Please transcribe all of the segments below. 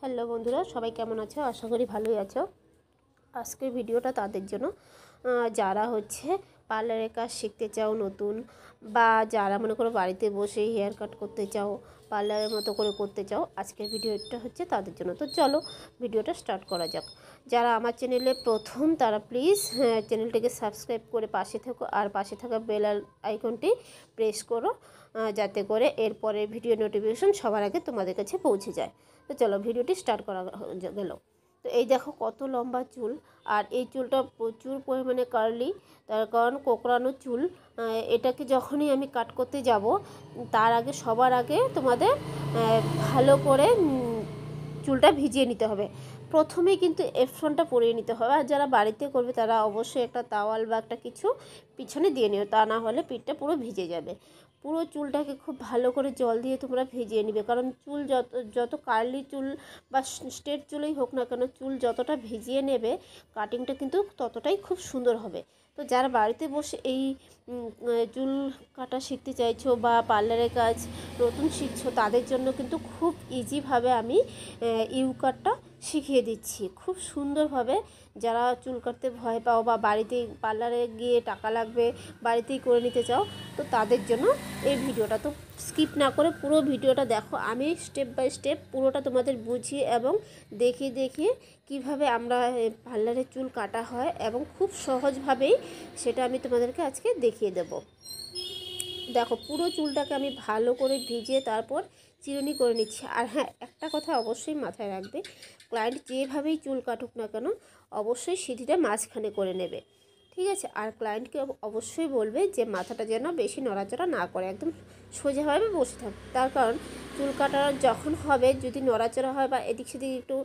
Hello বন্ধুরা, সবাই কেমন আছো? আশা করি ভালোই আছো। আজকের ভিডিওটা তাদের জন্য যারা পার্লারের কাজ শিখতে চাও নতুন, বা যারা মনে করো বাড়িতে বসে হেয়ার কাট করতে চাও, পার্লারের মতো করে করতে চাও। আজকের ভিডিওটা তাদের জন্য। তো চলো ভিডিওটা স্টার্ট করা যাক। যারা আমার চ্যানেলে প্রথম তারা প্লিজ চ্যানেলটিকে সাবস্ক্রাইব করে পাশে থেকো, আর পাশে থাকা বেল আইকনটি প্রেস করো, যাতে করে এরপরের ভিডিও নোটিফিকেশন সবার আগে তোমাদের কাছে পৌঁছে যায়। তো চলো ভিডিওটি স্টার্ট করা গেল। তো এই দেখো কত লম্বা চুল, আর এই চুলটা প্রচুর পরিমাণে কার্লি, তার কারণ কোঁকড়ানো চুল। এটাকে যখনই আমি কাট করতে যাব, তার আগে সবার আগে তোমাদের ভালো করে চুলটা ভিজিয়ে নিতে হবে। প্রথমেই কিন্তু এফ্রনটা পরিয়ে নিতে হবে, আর যারা বাড়িতে করবে তারা অবশ্যই একটা তাওয়াল বা একটা কিছু পিছনে দিয়ে নিও, তা না হলে পিঠটা পুরো ভিজে যাবে। পুরো চুলটাকে খুব ভালো করে জল দিয়ে তোমরা ভিজিয়ে নিবে, কারণ চুল যত কার্লি চুল বা স্ট্রেট চুলই হোক না কেন, চুল যতটা ভিজিয়ে নেবে কাটিংটা কিন্তু ততটাই খুব সুন্দর হবে। তো যারা বাড়িতে বসে এই চুল কাটা শিখতে চাইছো বা পার্লারের কাজ নতুন শিখছো, তাদের জন্য কিন্তু খুব ইজিভাবে আমি ইউ কাটটা শিখিয়ে দিচ্ছি খুব সুন্দরভাবে। যারা চুল কাটতে ভয় পাও বা বাড়িতেই পার্লারে গিয়ে টাকা লাগবে বাড়িতেই করে নিতে চাও, তো তাদের জন্য এই ভিডিওটা। তো স্কিপ না করে পুরো ভিডিওটা দেখো, আমি স্টেপ বাই স্টেপ পুরোটা তোমাদের বুঝিয়ে এবং দেখিয়ে কিভাবে আমরা পার্লারে চুল কাটা হয়, এবং খুব সহজভাবেই সেটা আমি তোমাদেরকে আজকে দেখিয়ে দেব। দেখো পুরো চুলটাকে আমি ভালো করে ভিজিয়ে তারপর চিরুনি করে নিচ্ছি। আর হ্যাঁ, একটা কথা অবশ্যই মাথায় রাখবে, ক্লায়েন্ট যেভাবেই চুল কাটুক না কেন অবশ্যই সিঁথিটা মাঝখানে করে নেবে, ঠিক আছে? আর ক্লায়েন্টকে অবশ্যই বলবে যে মাথাটা যেন বেশি নড়াচড়া না করে, একদম সোজাভাবে বসে থাক। তার কারণ চুল কাটা যখন হবে, যদি নড়াচড়া হয় বা এদিক সেদিক একটু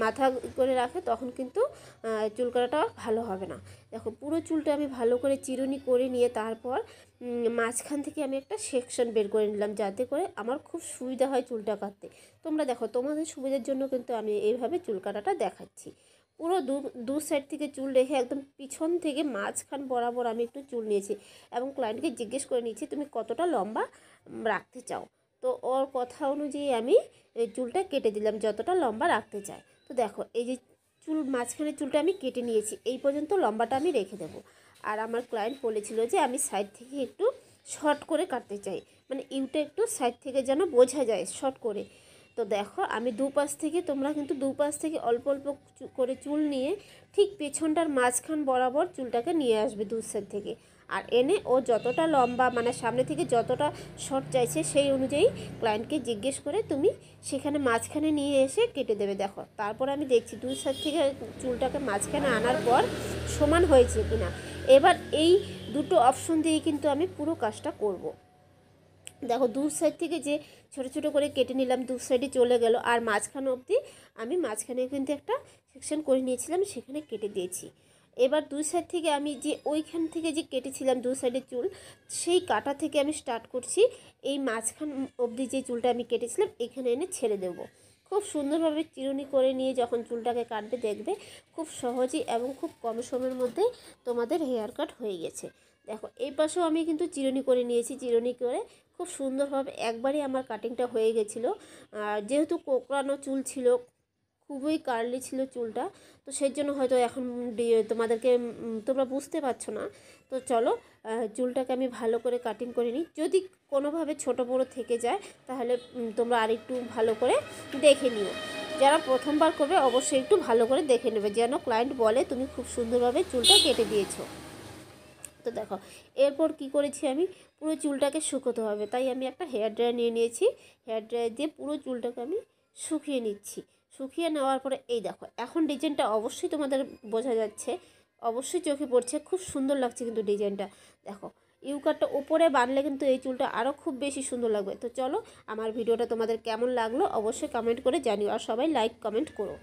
মাথা করে রাখে, তখন কিন্তু চুল কাটাটা ভালো হবে না। দেখো পুরো চুলটা আমি ভালো করে চিরুনি করে নিয়ে তারপর মাঝখান থেকে আমি একটা সেকশন বের করে নিলাম, যাতে করে আমার খুব সুবিধা হয় চুলটা কাটতে। তোমরা দেখো, তোমাদের সুবিধার জন্য কিন্তু আমি এইভাবে চুল কাটাটা দেখাচ্ছি। পুরো দু সাইড থেকে চুল রেখে একদম পিছন থেকে মাঝখান বরাবর আমি একটু চুল নিয়েছি, এবং ক্লায়েন্টকে জিজ্ঞেস করে নিচ্ছি তুমি কতটা লম্বা রাখতে চাও। তো ওর কথা অনুযায়ী আমি এই চুলটা কেটে দিলাম যতটা লম্বা রাখতে চাই। তো দেখো এই যে চুল মাঝখানে চুলটা আমি কেটে নিয়েছি, এই পর্যন্ত লম্বাটা আমি রেখে দেবো। আর আমার ক্লায়েন্ট বলেছিল যে আমি সাইড থেকে একটু শর্ট করে কাটতে চাই, মানে ইউটা একটু সাইড থেকে যেন বোঝা যায় শর্ট করে। তো দেখো আমি দুপাশ থেকে, তোমরা কিন্তু দুপাশ থেকে অল্প অল্প করে চুল নিয়ে ঠিক পেছনটার মাঝখান বরাবর চুলটাকে নিয়ে আসবে দু সাইড থেকে, আর এনে ও যতটা লম্বা মানে সামনে থেকে যতটা শর্ট চাইছে সেই অনুযায়ী ক্লায়েন্টকে জিজ্ঞেস করে তুমি সেখানে মাঝখানে নিয়ে এসে কেটে দেবে। দেখো তারপর আমি দেখছি দুই সাইড থেকে চুলটাকে মাঝখানে আনার পর সমান হয়েছে কিনা। এবার এই দুটো অপশন দিয়েই কিন্তু আমি পুরো কাজটা করব। দেখো দু সাইড থেকে যে ছোট ছোট করে কেটে নিলাম, দু সাইডে চলে গেল, আর মাঝখানে অবধি আমি মাঝখানে কিন্তু একটা সেকশন করে নিয়েছিলাম, সেখানে কেটে দিয়েছি। এবার দুই সাইড থেকে আমি যে ওইখান থেকে যে কেটেছিলাম দু সাইডের চুল, সেই কাটা থেকে আমি স্টার্ট করছি। এই মাঝখান অবধি যে চুলটা আমি কেটেছিলাম এখানে এনে ছেড়ে দেবো। খুব সুন্দরভাবে চিরুনি করে নিয়ে যখন চুলটাকে কাটবে, দেখবে খুব সহজেই এবং খুব কম সময়ের মধ্যে তোমাদের হেয়ার কাট হয়ে গেছে। দেখো এই পাশেও আমি কিন্তু চিরুনি করে নিয়েছি, চিরুনি করে খুব সুন্দরভাবে একবারই আমার কাটিংটা হয়ে গেছিলো। যেহেতু কোঁকড়ানো চুল ছিল, খুবই কার্লি ছিল চুলটা, তো সেই জন্য হয়তো এখন তোমাদেরকে তোমরা বুঝতে পারছো না। তো চলো চুলটাকে আমি ভালো করে কাটিং করে নিই। যদি কোনোভাবে ছোটো বড়ো থেকে যায় তাহলে তোমরা আরেকটু ভালো করে দেখে নিও। যারা প্রথমবার করবে অবশ্যই একটু ভালো করে দেখে নেবে, যেন ক্লায়েন্ট বলে তুমি খুব সুন্দরভাবে চুলটা কেটে দিয়েছো। তো দেখো এরপর কি করেছি, আমি পুরো চুলটাকে শুকোতে হবে, তাই আমি একটা হেয়ার ড্রায়ার নিয়ে নিয়েছি। হেয়ার ড্রায়ার দিয়ে পুরো চুলটাকে আমি শুকিয়ে নিচ্ছি। শুকিয়ে নেওয়ার পরে এই দেখো এখন ডিজাইনটা অবশ্যই তোমাদের বোঝা যাচ্ছে, অবশ্যই চোখে পড়ছে, খুব সুন্দর লাগছে কিন্তু ডিজাইনটা। দেখো ইউ কাটটা ওপরে বাঁধলে কিন্তু এই চুলটা আরও খুব বেশি সুন্দর লাগবে। তো চলো আমার ভিডিওটা তোমাদের কেমন লাগলো অবশ্যই কমেন্ট করে জানিও, আর সবাই লাইক কমেন্ট করো।